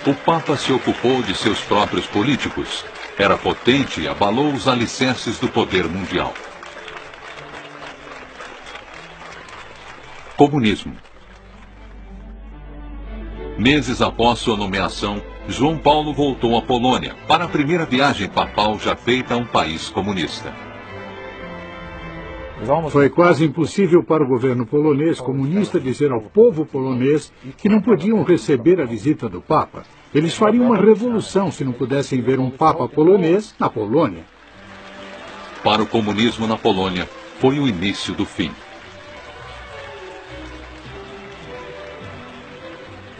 O Papa se ocupou de seus próprios políticos. Era potente e abalou os alicerces do poder mundial. Comunismo. Meses após sua nomeação, João Paulo voltou à Polônia para a primeira viagem papal já feita a um país comunista. Foi quase impossível para o governo polonês comunista dizer ao povo polonês que não podiam receber a visita do Papa. Eles fariam uma revolução se não pudessem ver um Papa polonês na Polônia. Para o comunismo na Polônia, foi o início do fim.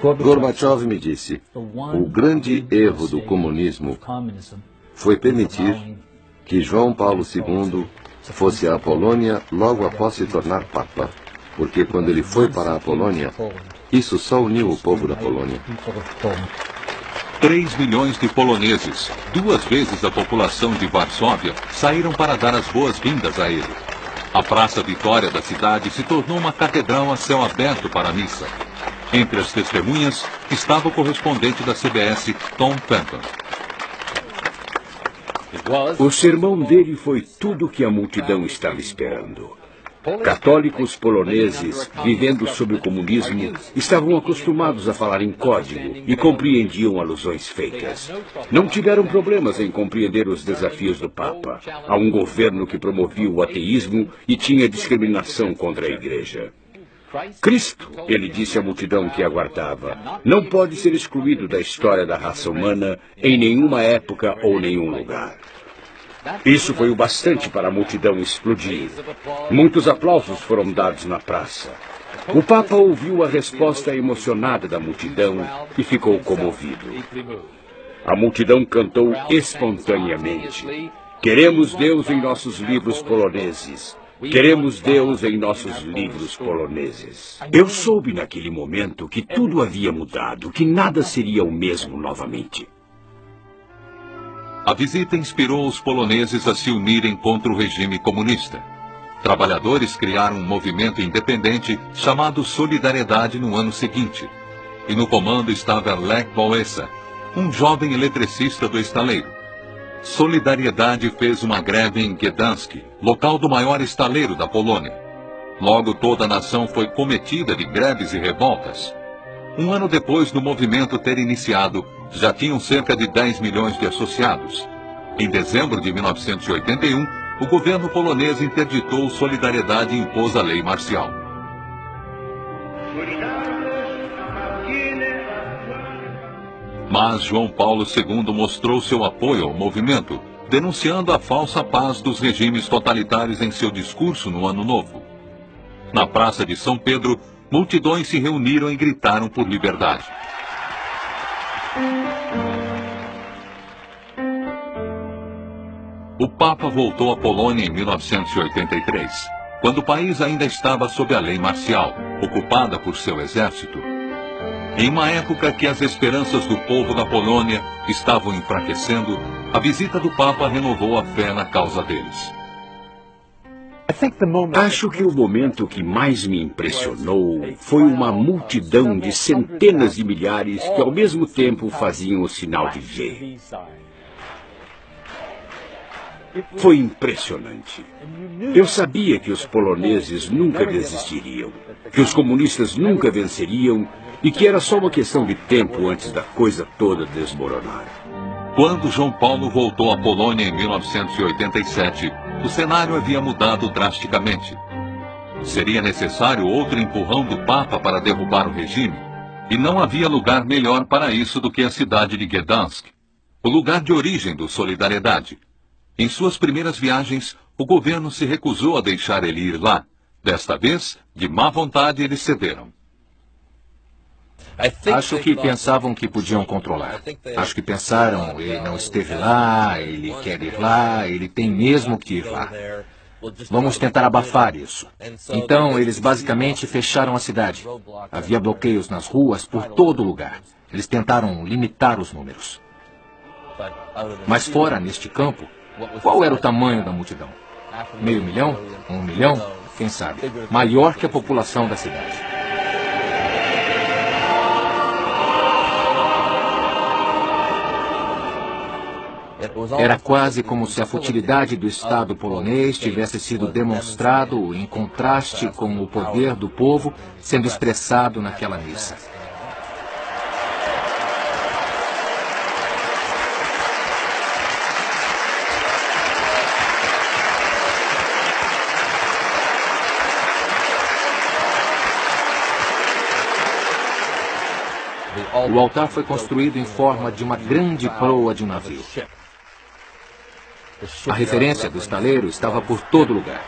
Gorbachev me disse, o grande erro do comunismo foi permitir que João Paulo II fosse à Polônia logo após se tornar Papa, porque quando ele foi para a Polônia, isso só uniu o povo da Polônia. 3 milhões de poloneses, 2 vezes a população de Varsóvia, saíram para dar as boas-vindas a ele. A Praça Vitória da cidade se tornou uma catedral a céu aberto para a missa. Entre as testemunhas estava o correspondente da CBS, Tom Fenton. O sermão dele foi tudo o que a multidão estava esperando. Católicos poloneses, vivendo sob o comunismo, estavam acostumados a falar em código e compreendiam alusões feitas. Não tiveram problemas em compreender os desafios do Papa, a um governo que promovia o ateísmo e tinha discriminação contra a Igreja. Cristo, ele disse à multidão que aguardava, não pode ser excluído da história da raça humana em nenhuma época ou nenhum lugar. Isso foi o bastante para a multidão explodir. Muitos aplausos foram dados na praça. O Papa ouviu a resposta emocionada da multidão e ficou comovido. A multidão cantou espontaneamente: "Queremos Deus em nossos livros poloneses. Queremos Deus em nossos livros poloneses." Eu soube naquele momento que tudo havia mudado, que nada seria o mesmo novamente. A visita inspirou os poloneses a se unirem contra o regime comunista. Trabalhadores criaram um movimento independente chamado Solidariedade no ano seguinte. E no comando estava Lech Wałęsa, um jovem eletricista do estaleiro. Solidariedade fez uma greve em Gdansk, local do maior estaleiro da Polônia. Logo toda a nação foi cometida de greves e revoltas. Um ano depois do movimento ter iniciado, já tinham cerca de 10 milhões de associados. Em dezembro de 1981, o governo polonês interditou Solidariedade e impôs a lei marcial. Mas João Paulo II mostrou seu apoio ao movimento, denunciando a falsa paz dos regimes totalitários em seu discurso no Ano Novo. Na Praça de São Pedro, multidões se reuniram e gritaram por liberdade. O Papa voltou à Polônia em 1983, quando o país ainda estava sob a lei marcial, ocupada por seu exército. Em uma época que as esperanças do povo da Polônia estavam enfraquecendo, a visita do Papa renovou a fé na causa deles. Acho que o momento que mais me impressionou foi uma multidão de centenas de milhares que ao mesmo tempo faziam o sinal de V. Foi impressionante. Eu sabia que os poloneses nunca desistiriam, que os comunistas nunca venceriam e que era só uma questão de tempo antes da coisa toda desmoronar. Quando João Paulo voltou à Polônia em 1987, o cenário havia mudado drasticamente. Seria necessário outro empurrão do Papa para derrubar o regime, e não havia lugar melhor para isso do que a cidade de Gdansk, o lugar de origem do Solidariedade. Em suas primeiras viagens, o governo se recusou a deixar ele ir lá. Desta vez, de má vontade, eles cederam. Acho que pensavam que podiam controlar. Acho que pensaram, ele não esteve lá, ele quer ir lá, ele tem mesmo que ir lá. Vamos tentar abafar isso. Então, eles basicamente fecharam a cidade. Havia bloqueios nas ruas por todo lugar. Eles tentaram limitar os números. Mas fora, neste campo, qual era o tamanho da multidão? 500 mil? 1 milhão? Quem sabe? Maior que a população da cidade. Era quase como se a futilidade do Estado polonês tivesse sido demonstrado em contraste com o poder do povo sendo expressado naquela missa. O altar foi construído em forma de uma grande proa de um navio. A referência do estaleiro estava por todo lugar.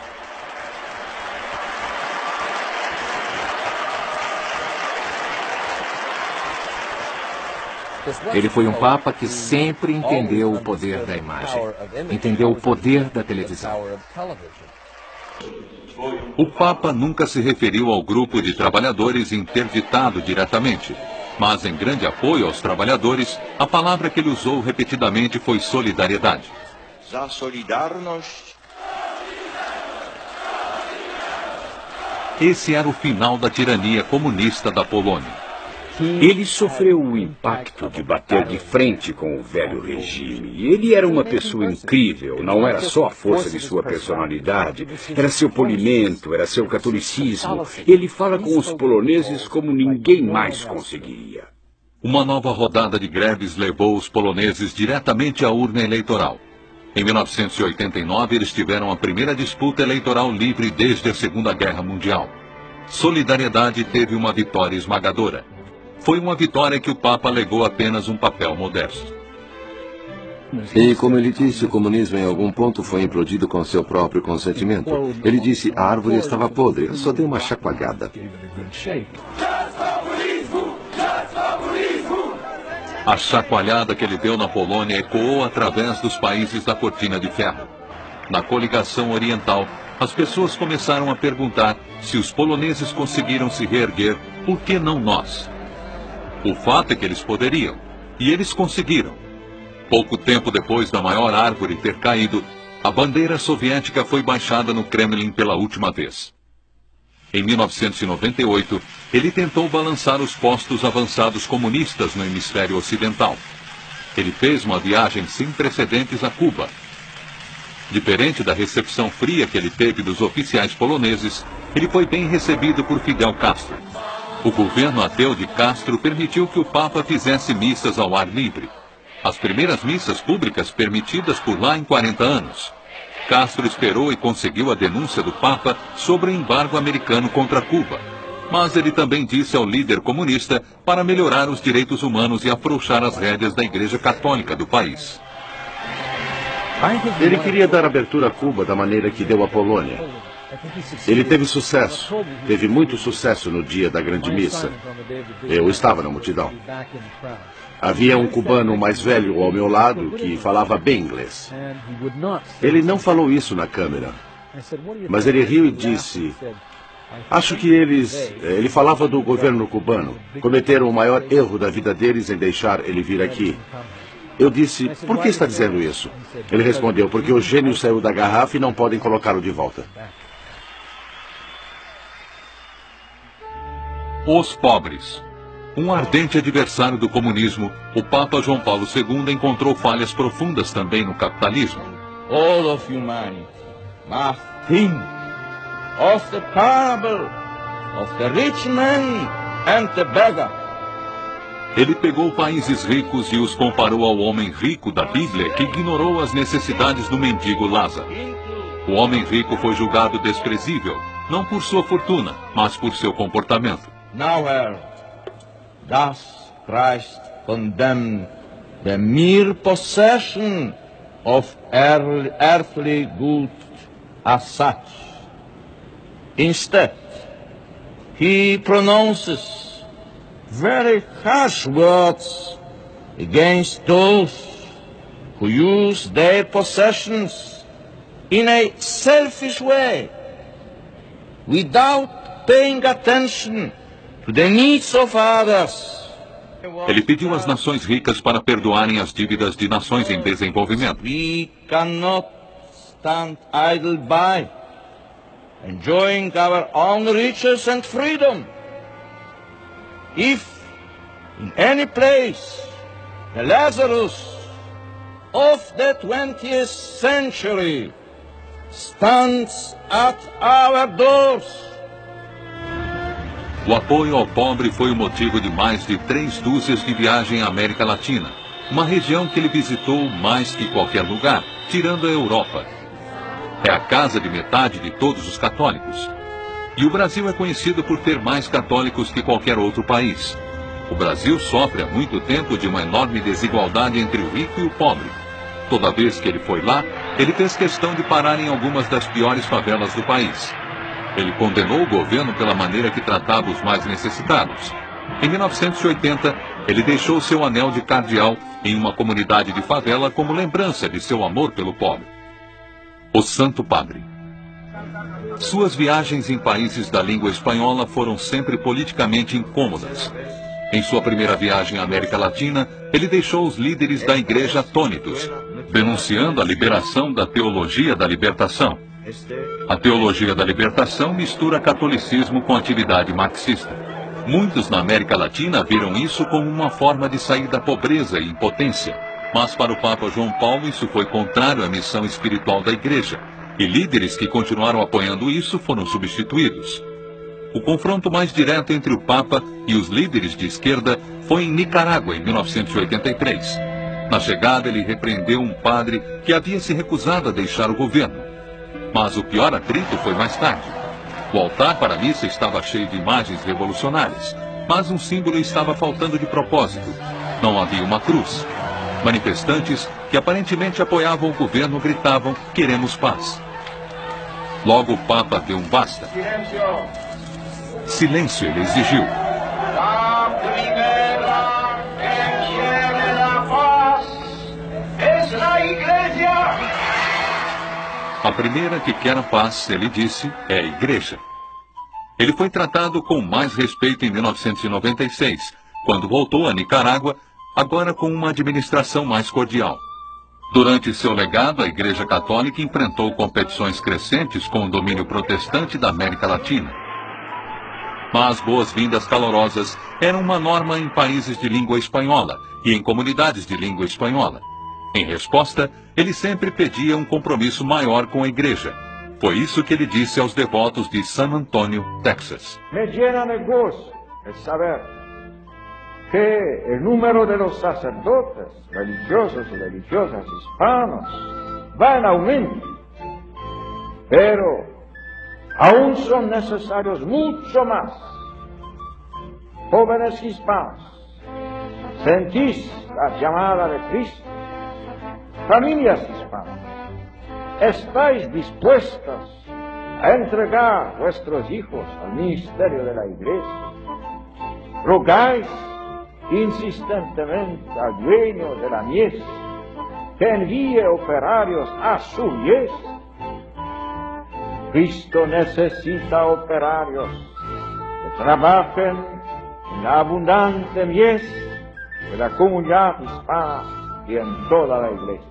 Ele foi um papa que sempre entendeu o poder da imagem, entendeu o poder da televisão. O Papa nunca se referiu ao grupo de trabalhadores interditado diretamente, mas em grande apoio aos trabalhadores, a palavra que ele usou repetidamente foi solidariedade. Esse era o final da tirania comunista da Polônia. Ele sofreu o impacto de bater de frente com o velho regime. Ele era uma pessoa incrível, não era só a força de sua personalidade, era seu polimento, era seu catolicismo. Ele fala com os poloneses como ninguém mais conseguiria. Uma nova rodada de greves levou os poloneses diretamente à urna eleitoral. Em 1989, eles tiveram a primeira disputa eleitoral livre desde a Segunda Guerra Mundial. Solidariedade teve uma vitória esmagadora. Foi uma vitória que o Papa alegou apenas um papel modesto. E, como ele disse, o comunismo em algum ponto foi implodido com seu próprio consentimento. Ele disse, a árvore estava podre, eu só dei uma chacoalhada. A chacoalhada que ele deu na Polônia ecoou através dos países da Cortina de Ferro. Na coligação oriental, as pessoas começaram a perguntar se os poloneses conseguiram se reerguer, por que não nós? O fato é que eles poderiam, e eles conseguiram. Pouco tempo depois da maior árvore ter caído, a bandeira soviética foi baixada no Kremlin pela última vez. Em 1998, ele tentou balançar os postos avançados comunistas no hemisfério ocidental. Ele fez uma viagem sem precedentes a Cuba. Diferente da recepção fria que ele teve dos oficiais poloneses, ele foi bem recebido por Fidel Castro. O governo ateu de Castro permitiu que o Papa fizesse missas ao ar livre. As primeiras missas públicas permitidas por lá em 40 anos. Castro esperou e conseguiu a denúncia do Papa sobre o embargo americano contra Cuba. Mas ele também disse ao líder comunista para melhorar os direitos humanos e afrouxar as rédeas da Igreja Católica do país. Ele queria dar abertura a Cuba da maneira que deu à Polônia. Ele teve sucesso, teve muito sucesso no dia da grande missa. Eu estava na multidão. Havia um cubano mais velho ao meu lado que falava bem inglês. Ele não falou isso na câmera, mas ele riu e disse, acho que ele falava do governo cubano, cometeram o maior erro da vida deles em deixar ele vir aqui. Eu disse, por que está dizendo isso? Ele respondeu, porque o gênio saiu da garrafa e não podem colocá-lo de volta. Os pobres. Um ardente adversário do comunismo, o Papa João Paulo II encontrou falhas profundas também no capitalismo. All of humanity must think of the parable of the rich man and the beggar. Ele pegou países ricos e os comparou ao homem rico da Bíblia que ignorou as necessidades do mendigo Lázaro. O homem rico foi julgado desprezível, não por sua fortuna, mas por seu comportamento. Nowhere does Christ condemn the mere possession of earthly goods as such. Instead, he pronounces very harsh words against those who use their possessions in a selfish way, without paying attention to the needs of others. Ele pediu às nações ricas para perdoarem as dívidas de nações em desenvolvimento. We cannot stand idle by, enjoying our own riches and freedom. If in any place the Lazarus of the 20th century stands at our doors. O apoio ao pobre foi o motivo de mais de 3 dúzias de viagens à América Latina, uma região que ele visitou mais que qualquer lugar, tirando a Europa. É a casa de metade de todos os católicos. E o Brasil é conhecido por ter mais católicos que qualquer outro país. O Brasil sofre há muito tempo de uma enorme desigualdade entre o rico e o pobre. Toda vez que ele foi lá, ele fez questão de parar em algumas das piores favelas do país. Ele condenou o governo pela maneira que tratava os mais necessitados. Em 1980, ele deixou seu anel de cardeal em uma comunidade de favela como lembrança de seu amor pelo pobre. O Santo Padre. Suas viagens em países da língua espanhola foram sempre politicamente incômodas. Em sua primeira viagem à América Latina, ele deixou os líderes da igreja atônitos, denunciando a liberação da teologia da libertação. A teologia da libertação mistura catolicismo com atividade marxista. Muitos na América Latina viram isso como uma forma de sair da pobreza e impotência. Mas para o Papa João Paulo isso foi contrário à missão espiritual da igreja, e líderes que continuaram apoiando isso foram substituídos. O confronto mais direto entre o Papa e os líderes de esquerda foi em Nicarágua, em 1983. Na chegada, ele repreendeu um padre que havia se recusado a deixar o governo. Mas o pior atrito foi mais tarde. O altar para a missa estava cheio de imagens revolucionárias, mas um símbolo estava faltando de propósito. Não havia uma cruz. Manifestantes que aparentemente apoiavam o governo gritavam: "Queremos paz". Logo o Papa deu um basta. Silêncio, ele exigiu. A primeira que quiere la paz es la Iglesia. A primeira que quer a paz, ele disse, é a igreja. Ele foi tratado com mais respeito em 1996, quando voltou a Nicarágua, agora com uma administração mais cordial. Durante seu legado, a Igreja Católica enfrentou competições crescentes com o domínio protestante da América Latina. Mas boas-vindas calorosas eram uma norma em países de língua espanhola e em comunidades de língua espanhola. Em resposta, ele sempre pedia um compromisso maior com a igreja. Foi isso que ele disse aos devotos de San Antonio, Texas. Me llena de gozo el saber que el número de los sacerdotes, religiosos y religiosas hispanos va en aumento, pero aún son necesarios mucho más. Jóvenes hispanos, ¿sentís la llamada de Cristo? Familias hispanas, ¿estáis dispuestas a entregar vuestros hijos al ministerio de la Iglesia? ¿Rogáis insistentemente al dueño de la mies que envíe operarios a su mies? Cristo necesita operarios que trabajen en la abundante mies de la comunidad hispana y en toda la Iglesia.